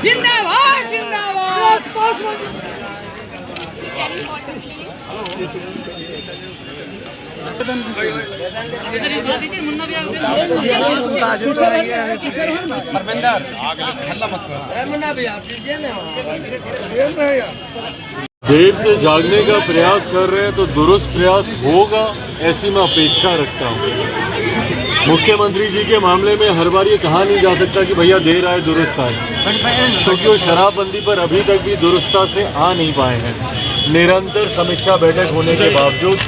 जिंदाबाद जिंदाबाद। देर से जागने का प्रयास कर रहे हैं तो दुरुस्त प्रयास होगा, ऐसी मैं अपेक्षा रखता हूँ। मुख्यमंत्री जी के मामले में हर बार ये कहा नहीं जा सकता कि भैया देर आए दुरुस्त आए, क्योंकि वो शराबबंदी पर अभी तक भी दुरुस्ता से आ नहीं पाए हैं। निरंतर समीक्षा बैठक होने के बावजूद,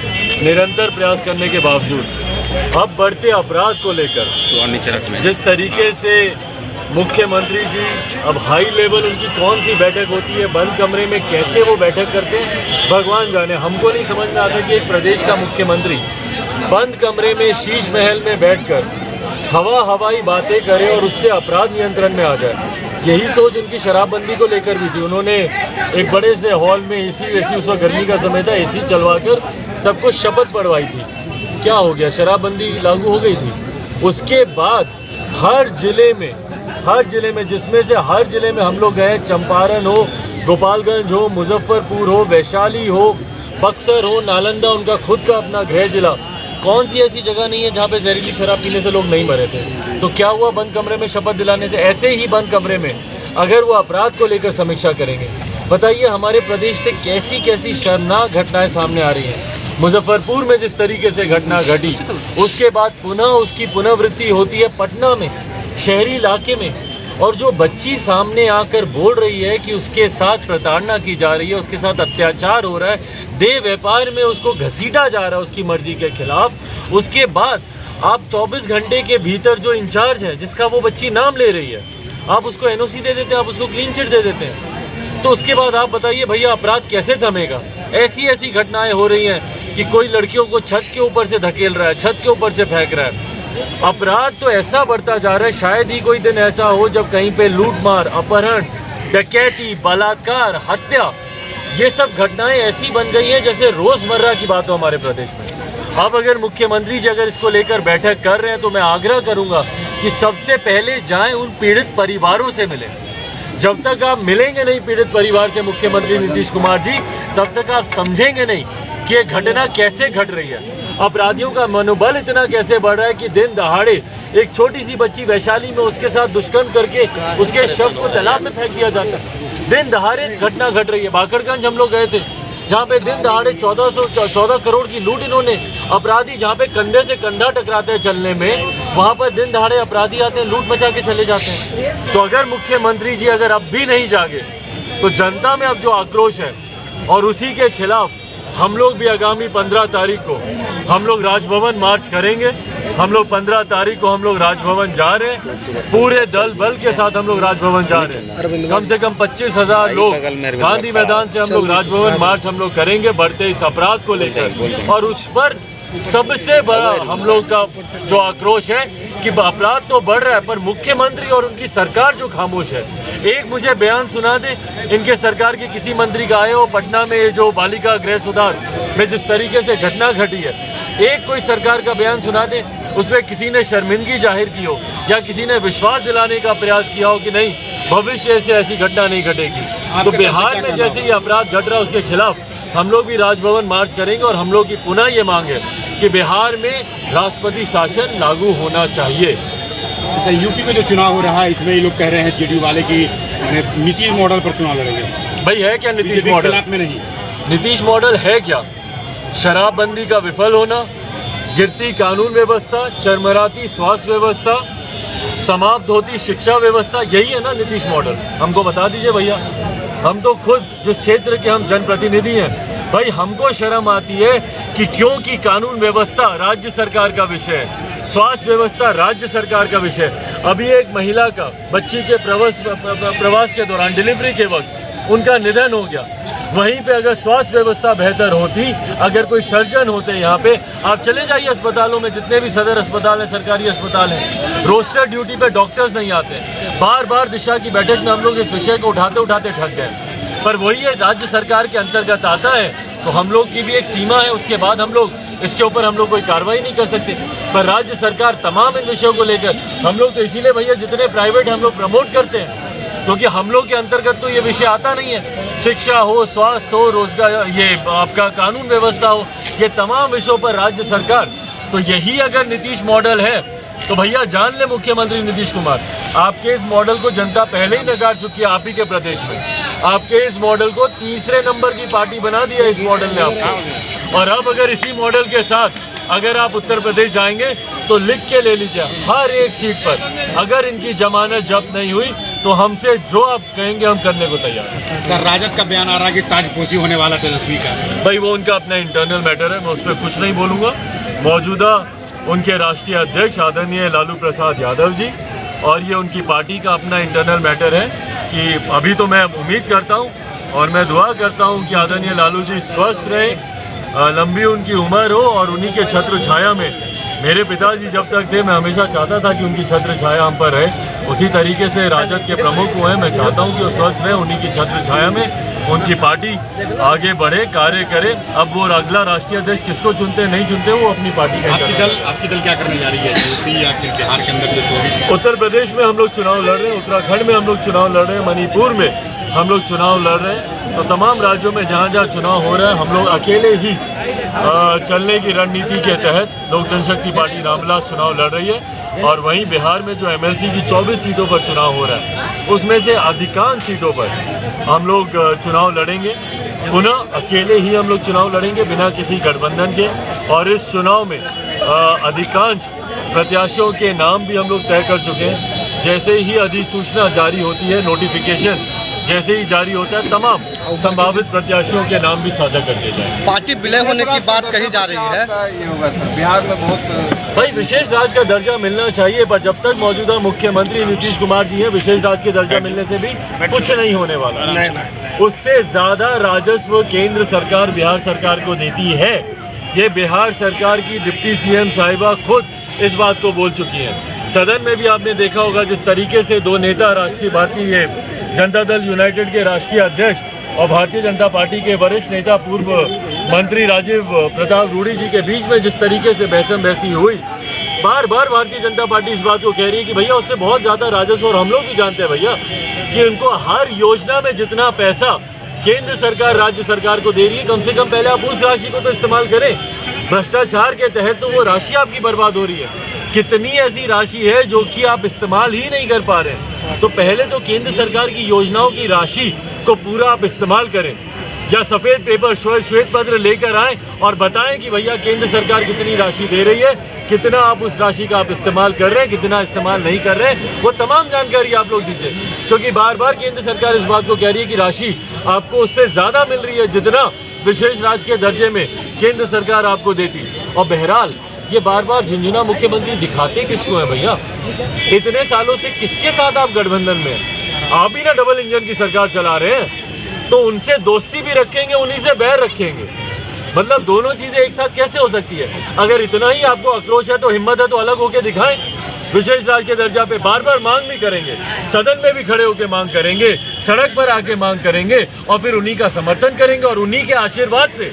निरंतर प्रयास करने के बावजूद, अब बढ़ते अपराध को लेकर जिस तरीके से मुख्यमंत्री जी अब हाई लेवल उनकी कौन सी बैठक होती है, बंद कमरे में कैसे वो बैठक करते हैं, भगवान जाने। हमको नहीं समझ में आता कि एक प्रदेश का मुख्यमंत्री बंद कमरे में शीश महल में बैठकर हवाई बातें करे और उससे अपराध नियंत्रण में आ जाए। यही सोच उनकी शराबबंदी को लेकर भी थी। उन्होंने एक बड़े से हॉल में एसी उस वक्त गर्मी का समय था, एसी चलवाकर सबको शपथ पढ़वाई थी। क्या हो गया, शराबबंदी लागू हो गई थी। उसके बाद हर जिले में जिसमें से हर जिले में हम लोग गए, चंपारण हो, गोपालगंज हो, मुजफ्फरपुर हो, वैशाली हो, बक्सर हो, नालंदा, उनका खुद का अपना गृह जिला, कौन सी ऐसी जगह नहीं है जहाँ पे जहरीली शराब पीने से लोग नहीं मरे थे। तो क्या हुआ बंद कमरे में शपथ दिलाने से? ऐसे ही बंद कमरे में अगर वो अपराध को लेकर समीक्षा करेंगे, बताइए हमारे प्रदेश से कैसी कैसी शर्मनाक घटनाएं सामने आ रही हैं। मुजफ्फरपुर में जिस तरीके से घटना घटी, उसके बाद पुनः उसकी पुनरावृत्ति होती है पटना में, शहरी इलाके में, और जो बच्ची सामने आकर बोल रही है कि उसके साथ प्रताड़ना की जा रही है, उसके साथ अत्याचार हो रहा है, देह व्यापार में उसको घसीटा जा रहा है उसकी मर्जी के खिलाफ। उसके बाद आप 24 घंटे के भीतर जो इंचार्ज है जिसका वो बच्ची नाम ले रही है, आप उसको एनओसी दे देते हैं, आप उसको क्लीन चिट दे देते हैं। तो उसके बाद आप बताइए भैया अपराध कैसे थमेगा? ऐसी ऐसी घटनाएं हो रही हैं कि कोई लड़कियों को छत के ऊपर से धकेल रहा है, छत के ऊपर से फेंक रहा है। अपराध तो ऐसा बढ़ता जा रहा है, शायद ही कोई दिन ऐसा हो जब कहीं पे लूटमार, अपहरण, डकैती, बलात्कार, हत्या, ये सब घटनाएं ऐसी बन गई हैं जैसे रोजमर्रा की बात हो हमारे प्रदेश में। अब अगर मुख्यमंत्री जी अगर इसको लेकर बैठक कर रहे हैं तो मैं आग्रह करूंगा कि सबसे पहले जाएं उन पीड़ित परिवारों से मिलें। जब तक आप मिलेंगे नहीं पीड़ित परिवार से मुख्यमंत्री नीतीश कुमार जी, तब तक आप समझेंगे नहीं कि ये घटना कैसे घट रही है, अपराधियों का मनोबल इतना कैसे बढ़ रहा है कि दिन दहाड़े एक छोटी सी बच्ची वैशाली में उसके साथ दुष्कर्म करके उसके शव को तालाब में फेंक दिया जाता है। दिन दहाड़े घटना घट रही है। बाकरगंज हम लोग गए थे, जहाँ पे दिन दहाड़े 14 करोड़ की लूट इन्होंने, अपराधी जहाँ पे कंधे से कंधा टकराते हैं चलने में, वहाँ पर दिन दहाड़े अपराधी आते हैं, लूट मचा के चले जाते हैं। तो अगर मुख्यमंत्री जी अगर अब भी नहीं जागे तो जनता में अब जो आक्रोश है, और उसी के खिलाफ हम लोग भी आगामी 15 तारीख को हम लोग राजभवन मार्च करेंगे। हम लोग 15 तारीख को हम लोग राजभवन जा रहे हैं, पूरे दल बल के साथ हम लोग राजभवन जा रहे हैं। कम से कम 25,000 लोग गांधी मैदान से हम लोग राजभवन मार्च हम लोग करेंगे बढ़ते इस अपराध को लेकर। और उस पर सबसे बड़ा हम लोग का जो आक्रोश है कि अपराध तो बढ़ रहा है पर मुख्यमंत्री और उनकी सरकार जो खामोश है। एक मुझे बयान सुना दे इनके सरकार के किसी मंत्री का आए हो पटना में जो बालिका गृह सुधार में जिस तरीके से घटना घटी है, एक कोई सरकार का बयान सुना दे उसमें किसी ने शर्मिंदगी जाहिर की हो या किसी ने विश्वास दिलाने का प्रयास किया हो कि नहीं भविष्य से ऐसी घटना नहीं घटेगी। तो बिहार में जैसे ये अपराध घट रहा है उसके खिलाफ हम लोग भी राजभवन मार्च करेंगे। और हम लोग की पुनः ये मांग है कि बिहार में राष्ट्रपति शासन लागू होना चाहिए। यूपी में जो चुनाव हो रहा है इसमें ये लोग कह रहे हैं जेडीयू वाले की नीतीश मॉडल पर चुनाव लड़ेंगे। भाई है क्या नीतीश मॉडल? में नहीं, नीतीश मॉडल है क्या? शराबबंदी का विफल होना, गिरती कानून व्यवस्था, चरमराती स्वास्थ्य व्यवस्था, समाप्त होती शिक्षा व्यवस्था, यही है ना नीतीश मॉडल? हमको बता दीजिए भैया। हम तो खुद जिस क्षेत्र के हम जनप्रतिनिधि हैं भाई, हमको शर्म आती है कि क्योंकि कानून व्यवस्था राज्य सरकार का विषय है, स्वास्थ्य व्यवस्था राज्य सरकार का विषय। अभी एक महिला का बच्ची के प्रवास के दौरान डिलीवरी के वक्त उनका निधन हो गया। वहीं पे अगर स्वास्थ्य व्यवस्था बेहतर होती, अगर कोई सर्जन होते यहाँ पे, आप चले जाइए अस्पतालों में, जितने भी सदर अस्पताल हैं, सरकारी अस्पताल हैं, रोस्टर ड्यूटी पे डॉक्टर्स नहीं आते। बार बार दिशा की बैठक में हम लोग इस विषय को उठाते उठाते थक गए। पर वही है राज्य सरकार के अंतर्गत आता है तो हम लोग की भी एक सीमा है, उसके बाद हम लोग इसके ऊपर हम लोग कोई कार्रवाई नहीं कर सकते। पर राज्य सरकार तमाम इन विषयों को लेकर हम लोग तो इसीलिए भैया जितने प्राइवेट हम लोग प्रमोट करते हैं क्योंकि हम लोग के अंतर्गत तो ये विषय आता नहीं है। शिक्षा हो, स्वास्थ्य हो, रोजगार, ये आपका कानून व्यवस्था हो, ये तमाम विषयों पर राज्य सरकार, तो यही अगर नीतीश मॉडल है तो भैया जान ले मुख्यमंत्री नीतीश कुमार, आपके इस मॉडल को जनता पहले ही नकार चुकी है। आप ही के प्रदेश में आपके इस मॉडल को तीसरे नंबर की पार्टी बना दिया इस मॉडल ने आपको। और अब अगर इसी मॉडल के साथ अगर आप उत्तर प्रदेश जाएंगे तो लिख के ले लीजिए, हर एक सीट पर अगर इनकी जमानत जब्त नहीं हुई तो हमसे जो आप कहेंगे हम करने को तैयार हैं। सर, राजद का बयान आ रहा है कि ताजपोशी होने वाला तेजस्वी का। भाई वो उनका अपना इंटरनल मैटर है, मैं उस पर कुछ नहीं बोलूँगा। मौजूदा उनके राष्ट्रीय अध्यक्ष आदरणीय लालू प्रसाद यादव जी, और ये उनकी पार्टी का अपना इंटरनल मैटर है कि अभी तो मैं उम्मीद करता हूँ और मैं दुआ करता हूँ कि आदरणीय लालू जी स्वस्थ रहें, लंबी उनकी उम्र हो, और उन्हीं के छत्र छाया में, मेरे पिताजी जब तक थे मैं हमेशा चाहता था कि उनकी छत्र छाया हम पर रहे, उसी तरीके से राजद के प्रमुख हुए हैं, मैं चाहता हूं कि वो स्वस्थ रहे, उन्हीं की छत्र छाया में उनकी पार्टी आगे बढ़े, कार्य करे। अब वो अगला राष्ट्रीय अध्यक्ष किसको चुनते नहीं चुनते वो अपनी पार्टी का। आपकी दल क्या करने जा रही है यूपी या फिर बिहार के अंदर जो 24? उत्तर प्रदेश में हम लोग चुनाव लड़ रहे हैं, उत्तराखंड में हम लोग चुनाव लड़ रहे हैं, मणिपुर में हम लोग चुनाव लड़ रहे हैं। तो तमाम राज्यों में जहाँ जहाँ चुनाव हो रहा है हम लोग अकेले ही चलने की रणनीति के तहत लोक जनशक्ति पार्टी रामविलास चुनाव लड़ रही है। और वहीं बिहार में जो एमएलसी की 24 सीटों पर चुनाव हो रहा है उसमें से अधिकांश सीटों पर हम लोग चुनाव लड़ेंगे, पुनः अकेले ही हम लोग चुनाव लड़ेंगे बिना किसी गठबंधन के। और इस चुनाव में अधिकांश प्रत्याशियों के नाम भी हम लोग तय कर चुके हैं। जैसे ही अधिसूचना जारी होती है, नोटिफिकेशन जैसे ही जारी होता है, तमाम संभावित प्रत्याशियों के नाम भी साझा कर दिए जाएंगे। पार्टी विलय होने की बात कही जा रही है। ये होगा सर, बिहार में बहुत भाई विशेष राज्य का दर्जा मिलना चाहिए, पर जब तक मौजूदा मुख्यमंत्री नीतीश कुमार जी हैं, विशेष राज्य के दर्जा मिलने से भी कुछ नहीं होने वाला। नहीं। उससे ज्यादा राजस्व केंद्र सरकार बिहार सरकार को देती है। ये बिहार सरकार की डिप्टी सीएम साहिबा खुद इस बात को बोल चुकी हैं। सदन में भी आपने देखा होगा जिस तरीके से दो नेता, राष्ट्रीय भारतीय जनता दल यूनाइटेड के राष्ट्रीय अध्यक्ष और भारतीय जनता पार्टी के वरिष्ठ नेता पूर्व मंत्री राजीव प्रताप रूडी जी के बीच में जिस तरीके से बहसम बहसी हुई, बार बार भारतीय जनता पार्टी इस बात को कह रही है कि भैया उससे बहुत ज़्यादा राजस्व, और हम लोग भी जानते हैं भैया कि उनको हर योजना में जितना पैसा केंद्र सरकार राज्य सरकार को दे रही है, कम से कम पहले आप उस राशि को तो इस्तेमाल करें। भ्रष्टाचार के तहत तो वो राशि आपकी बर्बाद हो रही है। कितनी ऐसी राशि है जो कि आप इस्तेमाल ही नहीं कर पा रहे हैं। तो पहले तो केंद्र सरकार की योजनाओं की राशि को पूरा आप इस्तेमाल करें, या सफ़ेद पेपर श्वेत पत्र लेकर आएं और बताएं कि भैया केंद्र सरकार कितनी राशि दे रही है, कितना आप उस राशि का आप इस्तेमाल कर रहे हैं, कितना इस्तेमाल नहीं कर रहे हैं, वो तमाम जानकारी आप लोग दीजिए। क्योंकि बार बार केंद्र सरकार इस बात को कह रही है कि राशि आपको उससे ज़्यादा मिल रही है जितना विशेष राज्य के दर्जे में केंद्र सरकार आपको देती। और बहरहाल ये बार बार झुंझुना मुख्यमंत्री दिखाते किसको है भैया? इतने सालों से किसके साथ आप गठबंधन में हैं? आप ही ना डबल इंजन की सरकार चला रहे हैं, तो उनसे दोस्ती भी रखेंगे, उन्हीं से बैर रखेंगे। मतलब दोनों चीजें एक साथ कैसे हो सकती है? अगर इतना ही आपको आक्रोश है तो हिम्मत है तो अलग होकर दिखाएं। विशेष राज्य के दर्जा पे बार बार मांग भी करेंगे, सदन में भी खड़े होकर मांग करेंगे, सड़क पर आके मांग करेंगे, और फिर उन्हीं का समर्थन करेंगे, और उन्हीं के आशीर्वाद से,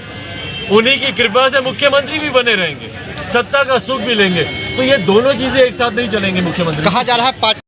उन्हीं की कृपा से मुख्यमंत्री भी बने रहेंगे, सत्ता का सुख भी लेंगे। तो ये दोनों चीजें एक साथ नहीं चलेंगे मुख्यमंत्री। कहा जा रहा है